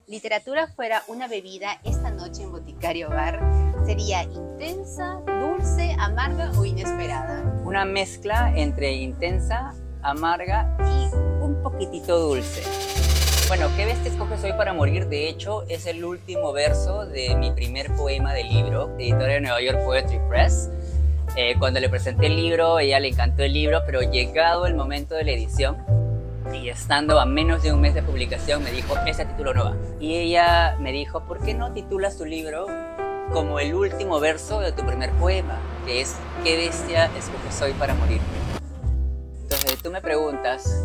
literatura fuera una bebida esta noche en Boticario Bar, ¿sería intensa, dulce, amarga o inesperada? Una mezcla entre intensa, amarga y un poquitito dulce. Bueno, ¿qué bestia escoges hoy para morir? De hecho, es el último verso de mi primer poema de libro, de editorial de Nueva York Poetry Press. Cuando le presenté el libro, a ella le encantó el libro, pero llegado el momento de la edición, y estando a menos de un mes de publicación, me dijo, ese título no va. Y ella me dijo, ¿por qué no titulas tu libro como el último verso de tu primer poema? Que es, ¿qué bestia escoges hoy para morir? Entonces, tú me preguntas,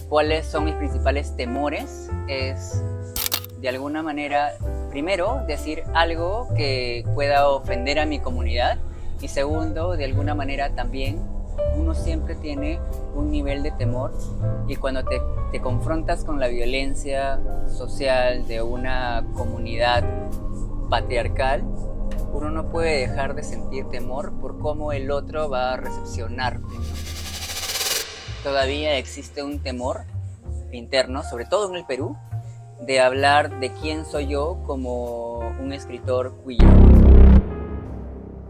¿cuáles son mis principales temores? Es, de alguna manera, primero, decir algo que pueda ofender a mi comunidad. Y segundo, de alguna manera también, uno siempre tiene un nivel de temor y cuando te confrontas con la violencia social de una comunidad patriarcal, uno no puede dejar de sentir temor por cómo el otro va a recepcionarte. Todavía existe un temor interno, sobre todo en el Perú, de hablar de quién soy yo como un escritor queer.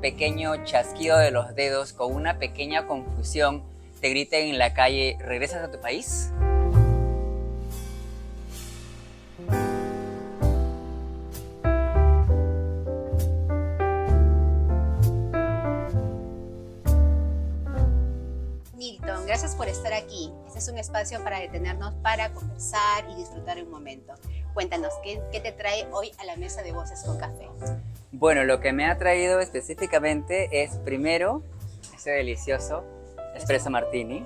Pequeño chasquido de los dedos con una pequeña confusión te griten en la calle, ¿regresas a tu país? Nilton, gracias por estar aquí. Este es un espacio para detenernos, para conversar y disfrutar un momento. Cuéntanos, ¿qué te trae hoy a la mesa de Voces con Café? Bueno, lo que me ha traído específicamente es primero ese delicioso espresso martini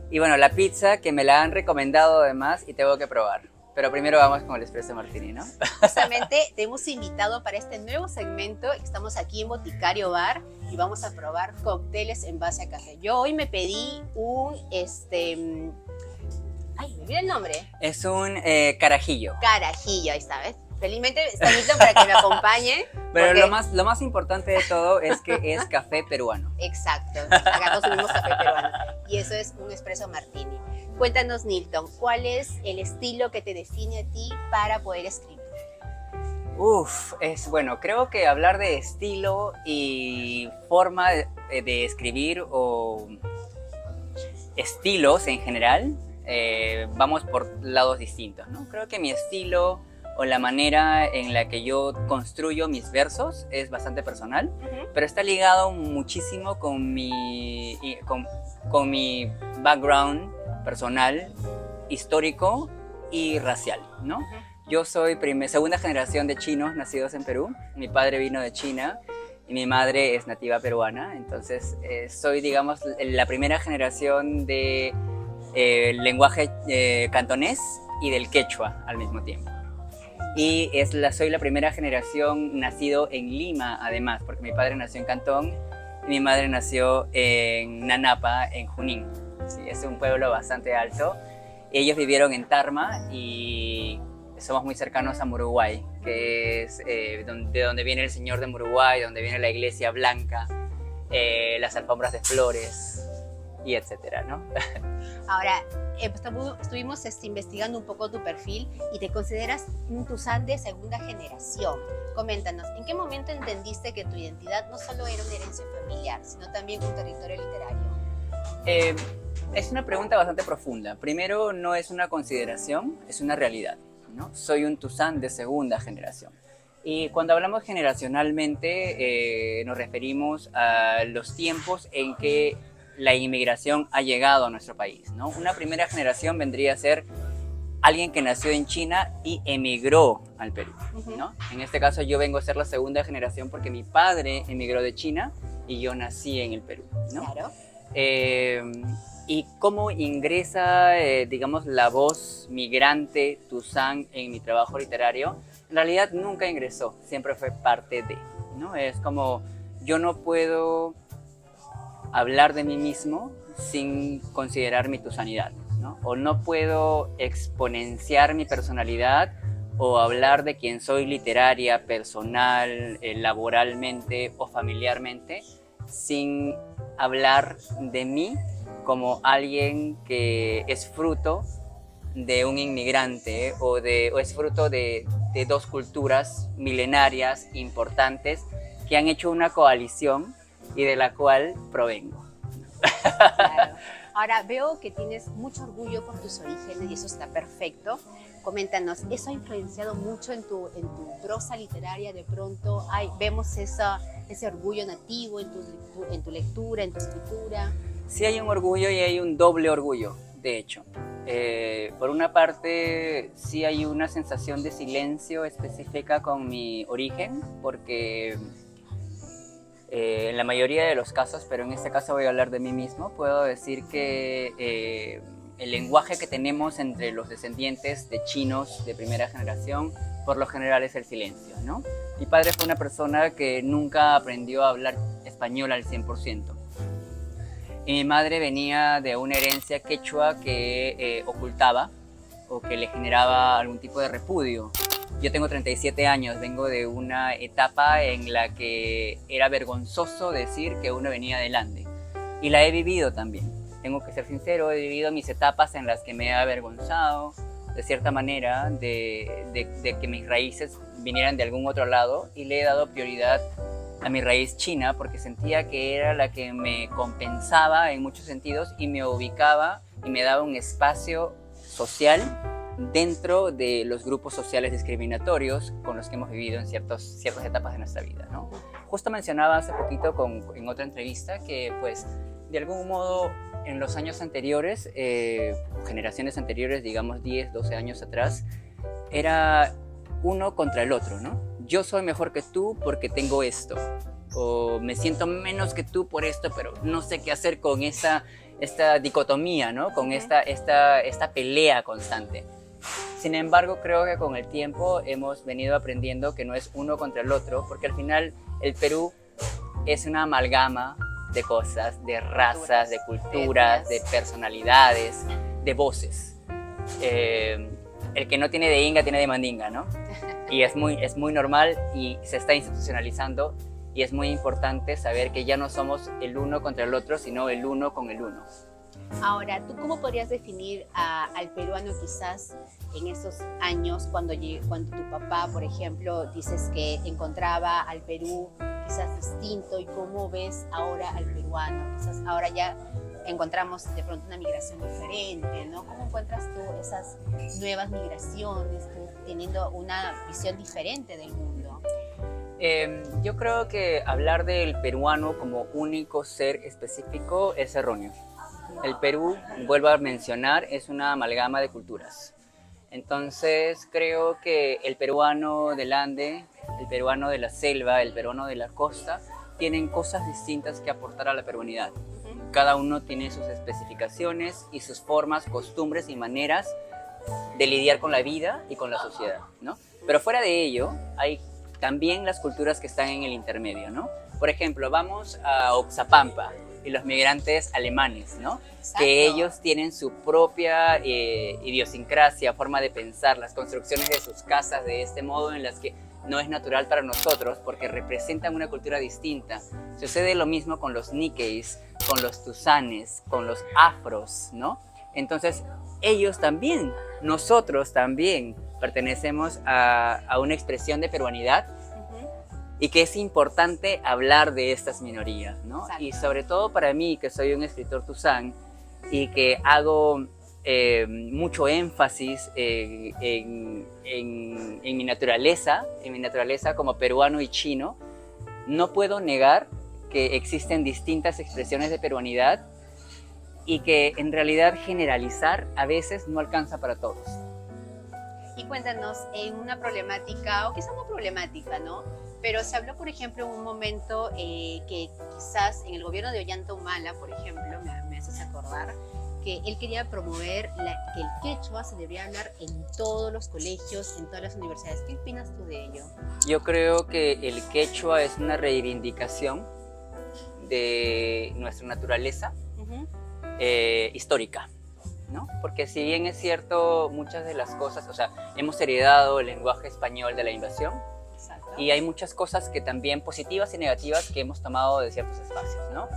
y bueno, la pizza que me la han recomendado además y tengo que probar. Pero primero vamos con el espresso martini, ¿no? Justamente te hemos invitado para este nuevo segmento. Estamos aquí en Boticario Bar y vamos a probar cócteles en base a café. Yo hoy me pedí un, ay, me olvidé el nombre. Es un carajillo. Carajillo, ahí está, ¿ves? Felizmente está Nilton para que me acompañe. Pero porque... lo más importante de todo es que es café peruano. Exacto, acá consumimos café peruano y eso es un espresso martini. Cuéntanos, Nilton, ¿cuál es el estilo que te define a ti para poder escribir? Bueno, creo que hablar de estilo y forma de escribir o estilos en general, vamos por lados distintos, ¿no? Creo que mi estilo o la manera en la que yo construyo mis versos es bastante personal, pero está ligado muchísimo con mi background personal, histórico y racial, ¿no? Yo soy segunda generación de chinos nacidos en Perú. Mi padre vino de China y mi madre es nativa peruana, entonces soy, digamos, la primera generación de lenguaje cantonés y del quechua al mismo tiempo. Y soy la primera generación nacido en Lima, además, porque mi padre nació en Cantón y mi madre nació en Nanapa, en Junín. Sí, es un pueblo bastante alto. Ellos vivieron en Tarma y somos muy cercanos a Muruguay, que es de donde viene el Señor de Muruguay, donde viene la Iglesia Blanca, las alfombras de flores y etcétera, ¿no? Ahora, estuvimos investigando un poco tu perfil y te consideras un Tuzán de segunda generación. Coméntanos, ¿en qué momento entendiste que tu identidad no solo era una herencia familiar, sino también un territorio literario? Es una pregunta bastante profunda. Primero, no es una consideración, es una realidad, ¿no? Soy un Tuzán de segunda generación. Y cuando hablamos generacionalmente, nos referimos a los tiempos en que la inmigración ha llegado a nuestro país, ¿no? Una primera generación vendría a ser alguien que nació en China y emigró al Perú, ¿no? En este caso yo vengo a ser la segunda generación porque mi padre emigró de China y yo nací en el Perú, ¿no? Claro. Y cómo ingresa, digamos, la voz migrante Tuzán en mi trabajo literario, en realidad nunca ingresó, siempre fue parte de, ¿no? Es como, yo no puedo hablar de mí mismo sin considerar mi tuzanidad, ¿no? O no puedo exponenciar mi personalidad o hablar de quién soy literaria, personal, laboralmente o familiarmente sin hablar de mí como alguien que es fruto de un inmigrante o es fruto de dos culturas milenarias importantes que han hecho una coalición y de la cual provengo. Claro. Ahora, veo que tienes mucho orgullo por tus orígenes y eso está perfecto. Coméntanos, ¿eso ha influenciado mucho en tu prosa literaria? De pronto vemos ese orgullo nativo en tu lectura, en tu escritura. Sí hay un orgullo y hay un doble orgullo, de hecho. Por una parte, sí hay una sensación de silencio específica con mi origen, porque en la mayoría de los casos, pero en este caso voy a hablar de mí mismo, puedo decir que el lenguaje que tenemos entre los descendientes de chinos de primera generación, por lo general es el silencio, ¿no? Mi padre fue una persona que nunca aprendió a hablar español al 100%. Y mi madre venía de una herencia quechua que ocultaba o que le generaba algún tipo de repudio. Yo tengo 37 años, vengo de una etapa en la que era vergonzoso decir que uno venía del Ande. Y la he vivido también. Tengo que ser sincero, he vivido mis etapas en las que me he avergonzado, de cierta manera, de que mis raíces vinieran de algún otro lado, y le he dado prioridad a mi raíz china porque sentía que era la que me compensaba en muchos sentidos y me ubicaba y me daba un espacio social dentro de los grupos sociales discriminatorios con los que hemos vivido en ciertas etapas de nuestra vida, ¿no? Justo mencionaba hace poquito en otra entrevista que, pues, de algún modo en los años anteriores, generaciones anteriores, digamos 10, 12 años atrás, era uno contra el otro, ¿no? Yo soy mejor que tú porque tengo esto, o me siento menos que tú por esto, pero no sé qué hacer con esta dicotomía, ¿no? Con esta pelea constante. Sin embargo, creo que con el tiempo hemos venido aprendiendo que no es uno contra el otro, porque al final el Perú es una amalgama de cosas, de razas, de culturas, de personalidades, de voces. El que no tiene de Inga tiene de Mandinga, ¿no? Y es muy normal y se está institucionalizando, y es muy importante saber que ya no somos el uno contra el otro, sino el uno con el uno. Ahora, ¿tú cómo podrías definir al peruano quizás en esos años cuando tu papá, por ejemplo, dices que encontraba al Perú quizás distinto, y cómo ves ahora al peruano? Quizás ahora ya encontramos de pronto una migración diferente, ¿no? ¿Cómo encuentras tú esas nuevas migraciones, tú teniendo una visión diferente del mundo? Yo creo que hablar del peruano como único ser específico es erróneo. El Perú, vuelvo a mencionar, es una amalgama de culturas. Entonces creo que el peruano del Ande, el peruano de la selva, el peruano de la costa, tienen cosas distintas que aportar a la peruanidad. Cada uno tiene sus especificaciones y sus formas, costumbres y maneras de lidiar con la vida y con la sociedad, ¿no? Pero fuera de ello, hay también las culturas que están en el intermedio, ¿no? Por ejemplo, vamos a Oxapampa y los migrantes alemanes, ¿no? Exacto. Que ellos tienen su propia idiosincrasia, forma de pensar, las construcciones de sus casas de este modo en las que no es natural para nosotros porque representan una cultura distinta. Sucede lo mismo con los Nikkeis, con los Tusanes, con los afros, ¿no? Entonces, ellos también, nosotros también pertenecemos a una expresión de peruanidad, y que es importante hablar de estas minorías, ¿no? Exacto. Y sobre todo para mí, que soy un escritor tusán y que hago mucho énfasis en mi naturaleza como peruano y chino, no puedo negar que existen distintas expresiones de peruanidad y que en realidad generalizar a veces no alcanza para todos. Y cuéntanos, en una problemática, o quizás no problemática, ¿no? Pero se habló, por ejemplo, en un momento que quizás en el gobierno de Ollanta Humala, por ejemplo, me haces acordar, que él quería promover que el quechua se debería hablar en todos los colegios, en todas las universidades. ¿Qué opinas tú de ello? Yo creo que el quechua es una reivindicación de nuestra naturaleza histórica, ¿no? Porque si bien es cierto, muchas de las cosas, o sea, hemos heredado el lenguaje español de la invasión. Exacto. Y hay muchas cosas que también positivas y negativas que hemos tomado de ciertos espacios, ¿no?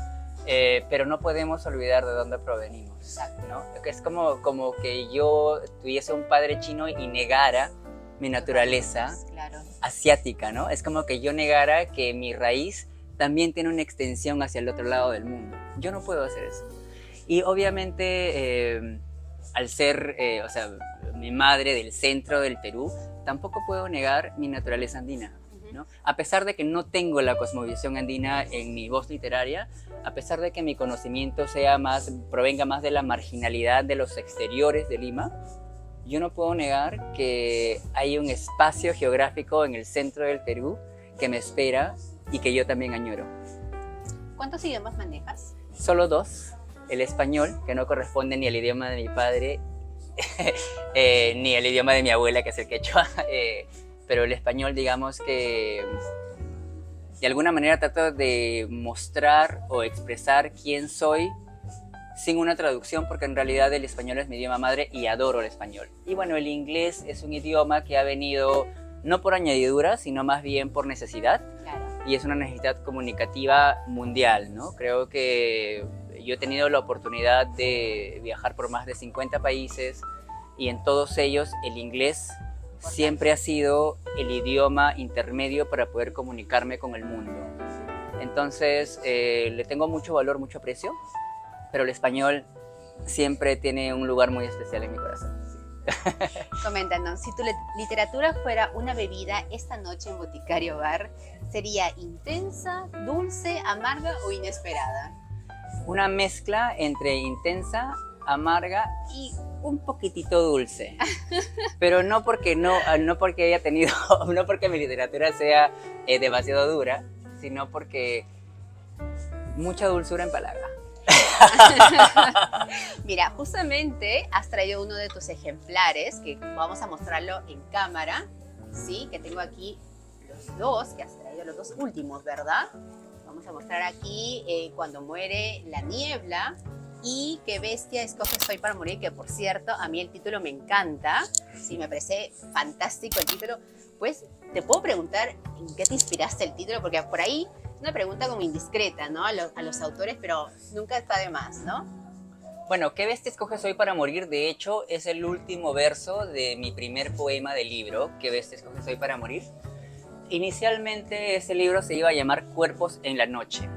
pero no podemos olvidar de dónde provenimos, ¿no? Es como que yo tuviese un padre chino y negara mi naturaleza asiática, ¿no? Es como que yo negara que mi raíz también tiene una extensión hacia el otro lado del mundo. Yo no puedo hacer eso. Y obviamente, al ser, o sea, mi madre del centro del Perú, tampoco puedo negar mi naturaleza andina, ¿no? A pesar de que no tengo la cosmovisión andina en mi voz literaria, a pesar de que mi conocimiento provenga más de la marginalidad de los exteriores de Lima, yo no puedo negar que hay un espacio geográfico en el centro del Perú que me espera y que yo también añoro. ¿Cuántos idiomas manejas? Solo 2. El español, que no corresponde ni al idioma de mi padre, ni al idioma de mi abuela, que es el quechua, pero el español, digamos que de alguna manera trato de mostrar o expresar quién soy sin una traducción, porque en realidad el español es mi idioma madre y adoro el español. Y bueno, el inglés es un idioma que ha venido no por añadidura, sino más bien por necesidad. Claro. Y es una necesidad comunicativa mundial, ¿no? Creo que yo he tenido la oportunidad de viajar por más de 50 países y en todos ellos el inglés siempre ha sido el idioma intermedio para poder comunicarme con el mundo. Entonces, le tengo mucho valor, mucho aprecio, pero el español siempre tiene un lugar muy especial en mi corazón. Coméntanos, si tu literatura fuera una bebida esta noche en Boticario Bar, ¿sería intensa, dulce, amarga o inesperada? Una mezcla entre intensa, amarga y un poquitito dulce. Pero no porque haya tenido, no porque mi literatura sea demasiado dura, sino porque mucha dulzura empalaga. Mira, justamente has traído uno de tus ejemplares, que vamos a mostrarlo en cámara, ¿sí? Que tengo aquí los 2, que has traído los 2 últimos, ¿verdad? Vamos a mostrar aquí Cuando muere la niebla y Qué bestia escoges hoy para morir, que por cierto, a mí el título me encanta, sí, me parece fantástico el título. Pues, te puedo preguntar en qué te inspiraste el título, porque por ahí es una pregunta como indiscreta, ¿no? A los autores, pero nunca está de más, ¿no? Bueno, ¿Qué bestia escoges hoy para morir? De hecho, es el último verso de mi primer poema del libro, ¿Qué bestia escoges hoy para morir? Inicialmente ese libro se iba a llamar Cuerpos en la noche,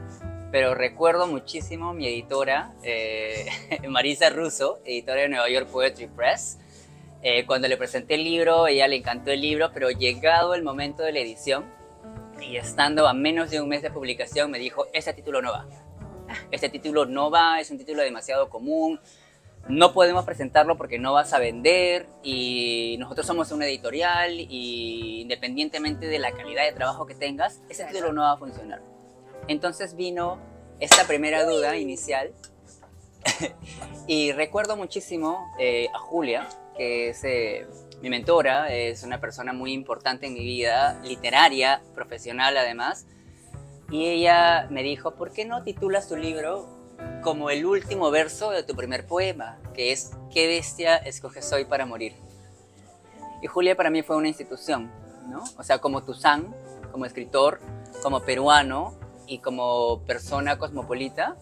pero recuerdo muchísimo mi editora, Marisa Russo, editora de Nueva York Poetry Press. Cuando le presenté el libro, ella le encantó el libro, pero llegado el momento de la edición y estando a menos de un mes de publicación, me dijo: ese título no va. Este título no va, es un título demasiado común, no podemos presentarlo porque no vas a vender y nosotros somos una editorial y independientemente de la calidad de trabajo que tengas, ese título no va a funcionar. Entonces vino esta primera duda inicial y recuerdo muchísimo a Julia, que es mi mentora, es una persona muy importante en mi vida, literaria, profesional además, y ella me dijo: ¿por qué no titulas tu libro como el último verso de tu primer poema, que es ¿Qué bestia escoges hoy para morir? Y Julia para mí fue una institución, ¿no? O sea, como Tuzán, como escritor, como peruano y como persona cosmopolita,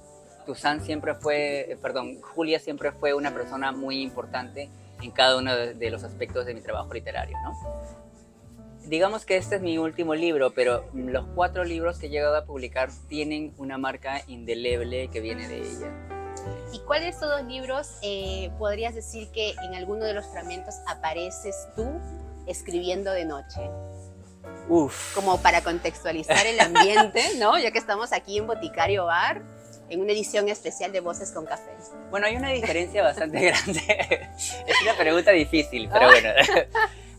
Julia siempre fue una persona muy importante en cada uno de los aspectos de mi trabajo literario, ¿no? Digamos que este es mi último libro, pero los 4 libros que he llegado a publicar tienen una marca indeleble que viene de ella. ¿Y cuáles de estos 2 libros podrías decir que en alguno de los fragmentos apareces tú escribiendo de noche? Uf. Como para contextualizar el ambiente, ¿no? Ya que estamos aquí en Boticario Bar, en una edición especial de Voces con Café. Bueno, hay una diferencia bastante grande. Es una pregunta difícil, pero bueno.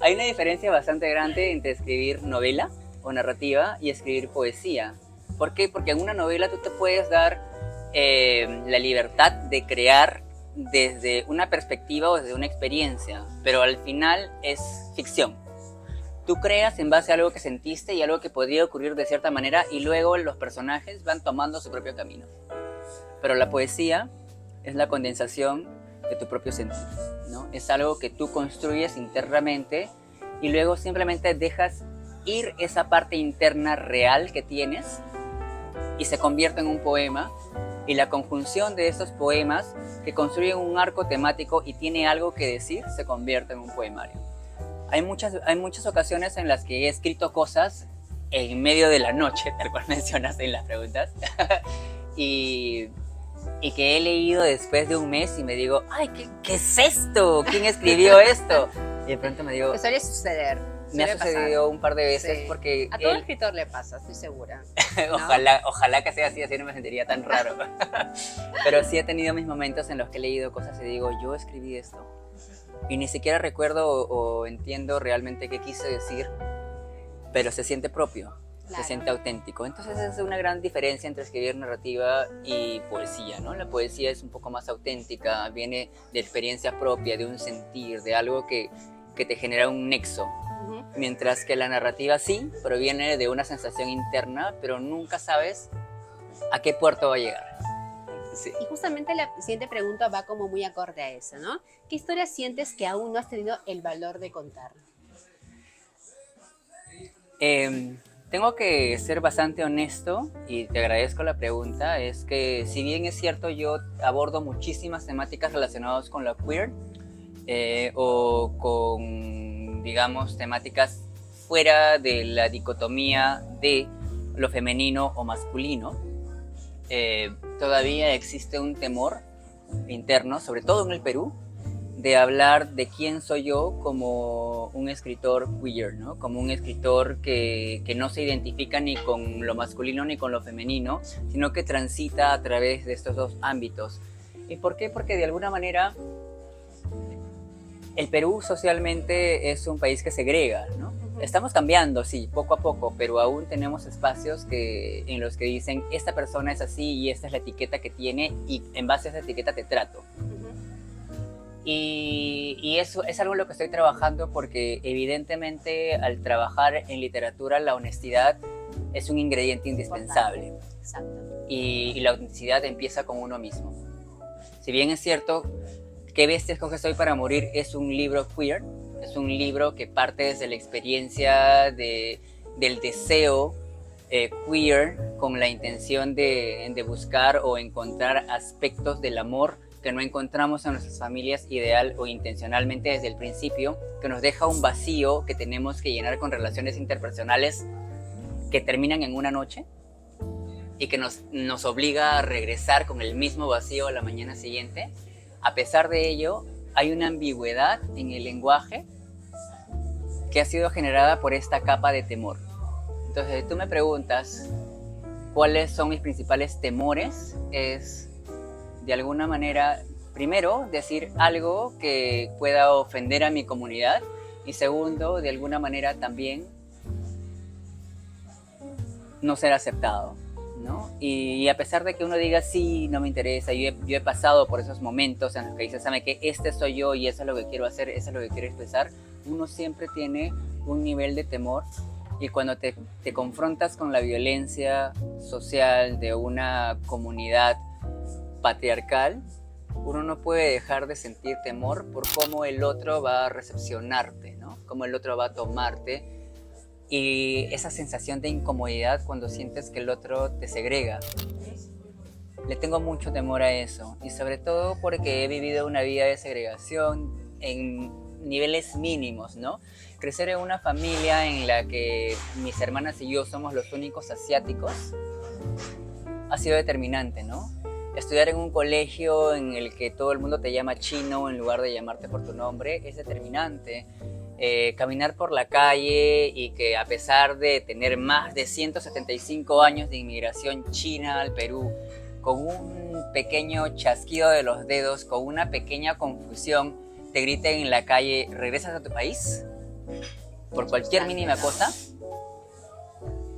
Hay una diferencia bastante grande entre escribir novela o narrativa y escribir poesía. ¿Por qué? Porque en una novela tú te puedes dar la libertad de crear desde una perspectiva o desde una experiencia, pero al final es ficción. Tú creas en base a algo que sentiste y algo que podría ocurrir de cierta manera y luego los personajes van tomando su propio camino. Pero la poesía es la condensación de tu propio sentir, ¿no? Es algo que tú construyes internamente y luego simplemente dejas ir esa parte interna real que tienes y se convierte en un poema Y la conjunción de estos poemas que construyen un arco temático y tiene algo que decir, se convierte en un poemario. Hay muchas ocasiones en las que he escrito cosas en medio de la noche, tal cual mencionaste en las preguntas, y que he leído después de un mes y me digo, ay, ¿qué es esto? ¿Quién escribió esto? Y de pronto me digo... Que suele suceder. Me ha sucedido un par de veces, Sí. porque... A todo escritor le pasa, estoy segura. ¿No? Ojalá que sea así no me sentiría tan raro. Pero sí he tenido mis momentos en los que he leído cosas y digo, yo escribí esto. Y ni siquiera recuerdo o entiendo realmente qué quise decir, pero se siente propio, Claro. se siente auténtico. Entonces es una gran diferencia entre escribir narrativa y poesía, ¿no? La poesía es un poco más auténtica, viene de experiencia propia, de un sentir, de algo que te genera un nexo. Ujú. Mientras que la narrativa sí proviene de una sensación interna, pero nunca sabes a qué puerto va a llegar. Sí. Y justamente la siguiente pregunta va como muy acorde a eso, ¿no? ¿Qué historia sientes que aún no has tenido el valor de contar? Tengo que ser bastante honesto y te agradezco la pregunta. Es que si bien es cierto, yo abordo muchísimas temáticas relacionadas con la queer o con, digamos, temáticas fuera de la dicotomía de lo femenino o masculino, todavía existe un temor interno, sobre todo en el Perú, de hablar de quién soy yo como un escritor queer, ¿no? Como un escritor que no se identifica ni con lo masculino ni con lo femenino, sino que transita a través de estos dos ámbitos. ¿Y por qué? Porque de alguna manera el Perú socialmente es un país que segrega, ¿no? Estamos cambiando, sí, poco a poco, pero aún tenemos espacios en los que dicen, esta persona es así y esta es la etiqueta que tiene y en base a esa etiqueta te trato. Y eso es algo en lo que estoy trabajando porque evidentemente al trabajar en literatura la honestidad es un ingrediente indispensable. Exacto. Y la autenticidad empieza con uno mismo. Si bien es cierto, ¿Qué bestia escoges hoy para morir? Es un libro queer, es un libro que parte desde la experiencia del deseo queer con la intención de buscar o encontrar aspectos del amor que no encontramos en nuestras familias ideal o intencionalmente desde el principio, que nos deja un vacío que tenemos que llenar con relaciones interpersonales que terminan en una noche y que nos obliga a regresar con el mismo vacío a la mañana siguiente. A pesar de ello, hay una ambigüedad en el lenguaje que ha sido generada por esta capa de temor. Entonces, si tú me preguntas cuáles son mis principales temores, es de alguna manera, primero, decir algo que pueda ofender a mi comunidad y segundo, de alguna manera también no ser aceptado, ¿no? Y a pesar de que uno diga, sí, no me interesa, yo he pasado por esos momentos en los que dices, ¿sabe qué? Este soy yo y eso es lo que quiero hacer, eso es lo que quiero expresar, uno siempre tiene un nivel de temor y cuando te confrontas con la violencia social de una comunidad patriarcal, uno no puede dejar de sentir temor por cómo el otro va a recepcionarte, ¿no? Cómo el otro va a tomarte y esa sensación de incomodidad cuando sientes que el otro te segrega. Le tengo mucho temor a eso y sobre todo porque he vivido una vida de segregación en niveles mínimos, ¿no? Crecer en una familia en la que mis hermanas y yo somos los únicos asiáticos ha sido determinante, ¿no? Estudiar en un colegio en el que todo el mundo te llama chino en lugar de llamarte por tu nombre es determinante. Caminar por la calle y que a pesar de tener más de 175 años de inmigración china al Perú, con un pequeño chasquido de los dedos, con una pequeña confusión, te griten en la calle, ¿regresas a tu país? Por cualquier mínima cosa,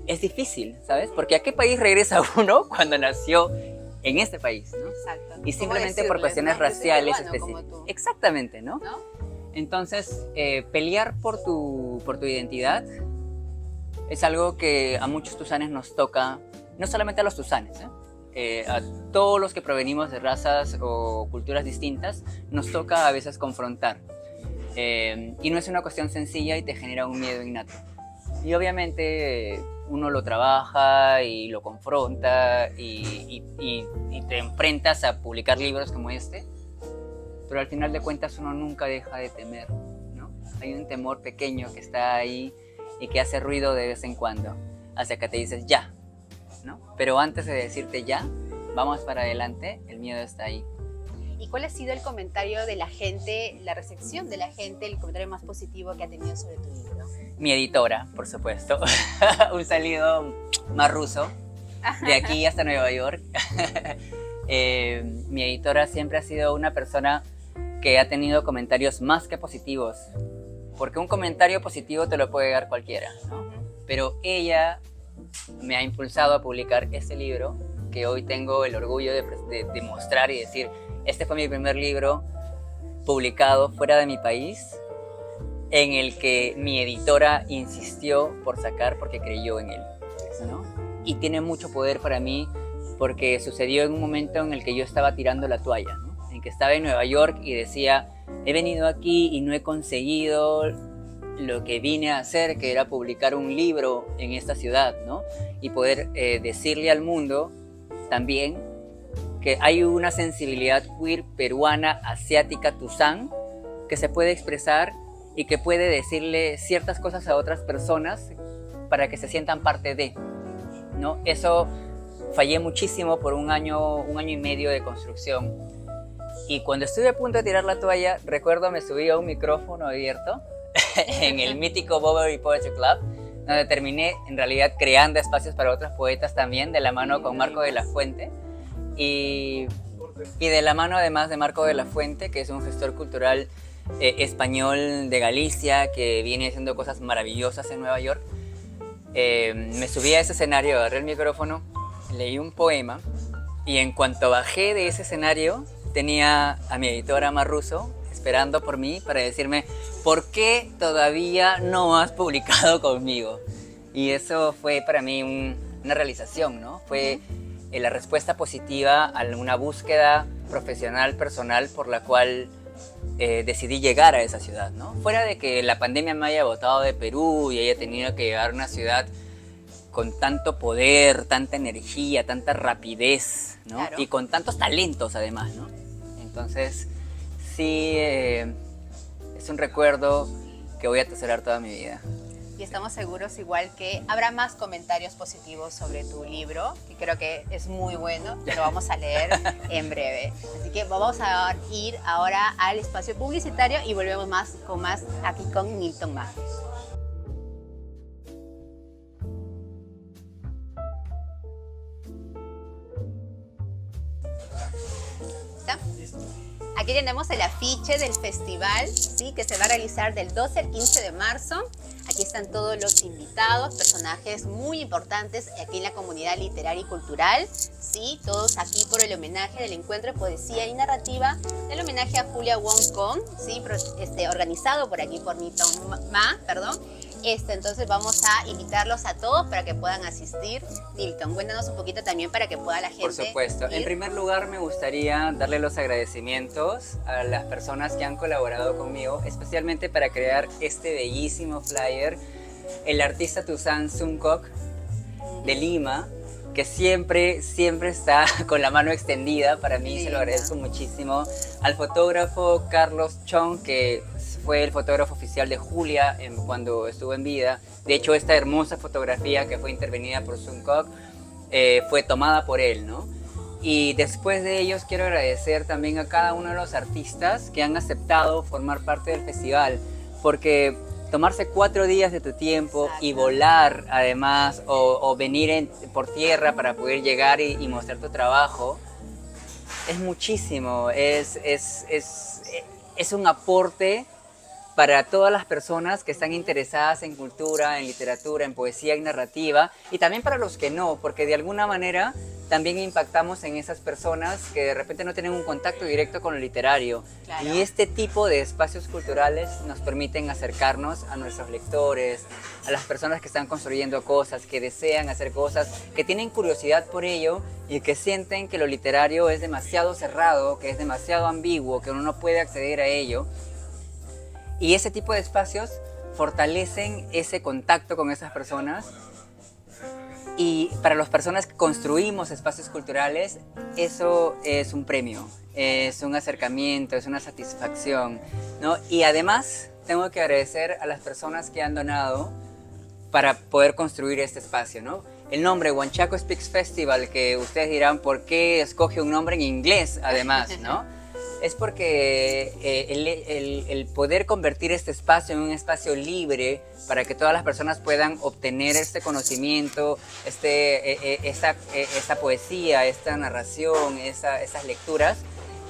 es difícil, ¿sabes? Porque ¿a qué país regresa uno cuando nació en este país, ¿no? Exacto. Y simplemente por cuestiones raciales específicas. Exactamente, ¿no? Entonces, pelear por tu identidad es algo que a muchos tusanes nos toca, no solamente a los tusanes, a todos los que provenimos de razas o culturas distintas, nos toca a veces confrontar. Y no es una cuestión sencilla y te genera un miedo innato. Y obviamente uno lo trabaja y lo confronta y te enfrentas a publicar libros como este, pero al final de cuentas uno nunca deja de temer, ¿no? Hay un temor pequeño que está ahí y que hace ruido de vez en cuando, hasta que te dices ya, ¿no? Pero antes de decirte ya, vamos para adelante, el miedo está ahí. ¿Y cuál ha sido el comentario de la gente, la recepción de la gente, el comentario más positivo que ha tenido sobre tu libro? Mi editora, por supuesto, un saludo más ruso, de aquí hasta Nueva York. Mi editora siempre ha sido una persona que ha tenido comentarios más que positivos, porque un comentario positivo te lo puede dar cualquiera, ¿no? Pero ella me ha impulsado a publicar este libro, que hoy tengo el orgullo de mostrar y decir, este fue mi primer libro publicado fuera de mi país, en el que mi editora insistió por sacar porque creyó en él, ¿no? Y tiene mucho poder para mí porque sucedió en un momento en el que yo estaba tirando la toalla, ¿no? En que estaba en Nueva York y decía, he venido aquí y no he conseguido lo que vine a hacer, que era publicar un libro en esta ciudad, ¿no? Y poder decirle al mundo también que hay una sensibilidad queer peruana, asiática, tuzán, que se puede expresar y que puede decirle ciertas cosas a otras personas para que se sientan parte de, ¿no? Eso fallé muchísimo por un año y medio de construcción. Y cuando estuve a punto de tirar la toalla, recuerdo me subí a un micrófono abierto en el mítico Bowery Poetry Club, donde terminé en realidad creando espacios para otros poetas también, de la mano con Marco de la Fuente. Y de la mano además de Marco de la Fuente, que es un gestor cultural español de Galicia, que viene haciendo cosas maravillosas en Nueva York. Me subí a ese escenario, agarré el micrófono, leí un poema y en cuanto bajé de ese escenario tenía a mi editora Marruso esperando por mí para decirme ¿por qué todavía no has publicado conmigo? Y eso fue para mí una realización, ¿no? Fue la respuesta positiva a una búsqueda profesional, personal, por la cual decidí llegar a esa ciudad, ¿no? Fuera de que la pandemia me haya botado de Perú y haya tenido que llegar a una ciudad con tanto poder, tanta energía, tanta rapidez, ¿no? Claro. Y con tantos talentos además, ¿no? Entonces, sí, es un recuerdo que voy a atesorar toda mi vida. Y estamos seguros igual que habrá más comentarios positivos sobre tu libro, que creo que es muy bueno, que lo vamos a leer en breve. Así que vamos a ir ahora al espacio publicitario y volvemos con más aquí con Nilton Ma. ¿Está? Aquí tenemos el afiche del festival, ¿sí? Que se va a realizar del 12 al 15 de marzo. Aquí están todos los invitados, personajes muy importantes aquí en la comunidad literaria y cultural, ¿sí? Todos aquí por el homenaje del encuentro de poesía y narrativa, del homenaje a Julia Wong Kong, ¿sí? Organizado por aquí por Nilton Ma, perdón. Entonces vamos a invitarlos a todos para que puedan asistir. Nilton, cuéntanos un poquito también para que pueda la gente Por supuesto. En primer lugar, me gustaría darle los agradecimientos a las personas que han colaborado conmigo, especialmente para crear este bellísimo flyer. El artista Tuzán Sungkok de Lima, que siempre está con la mano extendida. Para mí se lo agradezco muchísimo. Al fotógrafo Carlos Chong, que fue el fotógrafo oficial de Julia cuando estuvo en vida. De hecho, esta hermosa fotografía que fue intervenida por Sungkok fue tomada por él, ¿no? Y después de ellos quiero agradecer también a cada uno de los artistas que han aceptado formar parte del festival, porque tomarse 4 días de tu tiempo y volar además o venir por tierra para poder llegar y mostrar tu trabajo es muchísimo, es un aporte para todas las personas que están interesadas en cultura, en literatura, en poesía y narrativa, y también para los que no, porque de alguna manera también impactamos en esas personas que de repente no tienen un contacto directo con lo literario. Claro. Y este tipo de espacios culturales nos permiten acercarnos a nuestros lectores, a las personas que están construyendo cosas, que desean hacer cosas, que tienen curiosidad por ello y que sienten que lo literario es demasiado cerrado, que es demasiado ambiguo, que uno no puede acceder a ello. Y ese tipo de espacios fortalecen ese contacto con esas personas. Y para las personas que construimos espacios culturales, eso es un premio, es un acercamiento, es una satisfacción, ¿no? Y además tengo que agradecer a las personas que han donado para poder construir este espacio, ¿no? El nombre Huanchaco Speaks Festival, que ustedes dirán, ¿por qué escoge un nombre en inglés además, ¿no? Es porque el poder convertir este espacio en un espacio libre para que todas las personas puedan obtener este conocimiento, esta poesía, esta narración, esas lecturas,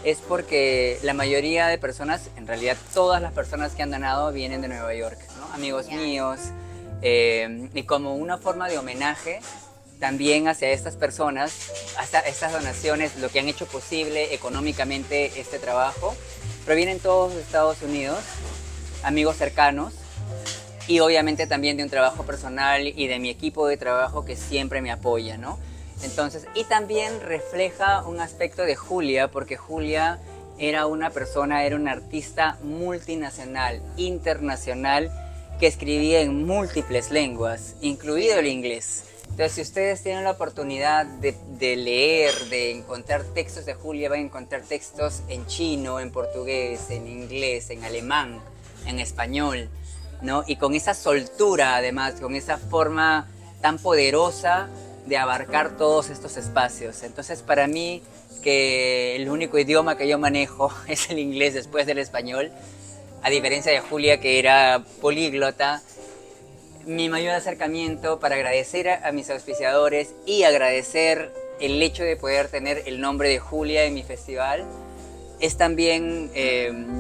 es porque la mayoría de personas, en realidad todas las personas que han donado vienen de Nueva York, ¿no? Amigos míos, y como una forma de homenaje también hacia estas personas, hasta estas donaciones, lo que han hecho posible económicamente este trabajo, provienen todos de Estados Unidos, amigos cercanos, y obviamente también de un trabajo personal y de mi equipo de trabajo que siempre me apoya, ¿no? Entonces, y también refleja un aspecto de Julia, porque Julia era una artista multinacional, internacional, que escribía en múltiples lenguas, incluido el inglés. Entonces, si ustedes tienen la oportunidad de leer, de encontrar textos de Julia, van a encontrar textos en chino, en portugués, en inglés, en alemán, en español, ¿no? Y con esa soltura, además, con esa forma tan poderosa de abarcar todos estos espacios. Entonces, para mí, que el único idioma que yo manejo es el inglés después del español, a diferencia de Julia, que era políglota, mi mayor acercamiento para agradecer a mis auspiciadores y agradecer el hecho de poder tener el nombre de Julia en mi festival es también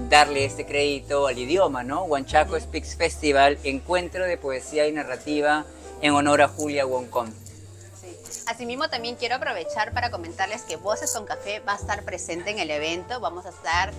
darle este crédito al idioma, ¿no? Huanchaco Speaks Festival, encuentro de poesía y narrativa en honor a Julia Woncom. Asimismo, también quiero aprovechar para comentarles que Voces con Café va a estar presente en el evento. Vamos a estar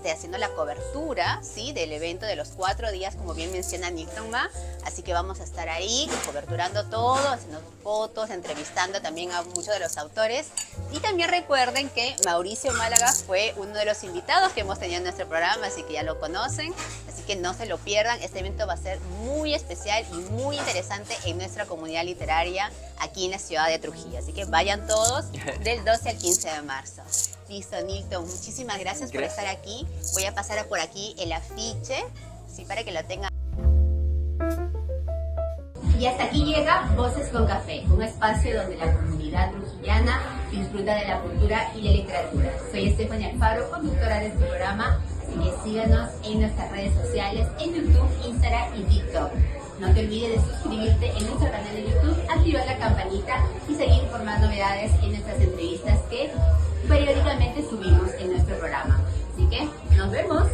haciendo la cobertura, ¿sí?, del evento de los 4 días, como bien menciona Nilton Ma. Así que vamos a estar ahí coberturando todo, haciendo fotos, entrevistando también a muchos de los autores. Y también recuerden que Mauricio Málaga fue uno de los invitados que hemos tenido en nuestro programa, así que ya lo conocen. Así que no se lo pierdan. Este evento va a ser muy especial y muy interesante en nuestra comunidad literaria aquí en la ciudad de Trujillo. Así que vayan todos del 12 al 15 de marzo. Listo, Nilton, muchísimas gracias por estar aquí. Voy a pasar por aquí el afiche, ¿sí?, para que lo tengan. Y hasta aquí llega Voces con Café, un espacio donde la comunidad trujillana disfruta de la cultura y la literatura. Soy Estefania Alfaro, conductora de este programa, así que síganos en nuestras redes sociales, en YouTube, Instagram y TikTok. No te olvides de suscribirte en nuestro canal de YouTube, activar la campanita y seguir por más novedades en nuestras entrevistas que periódicamente subimos en nuestro programa. Así que nos vemos.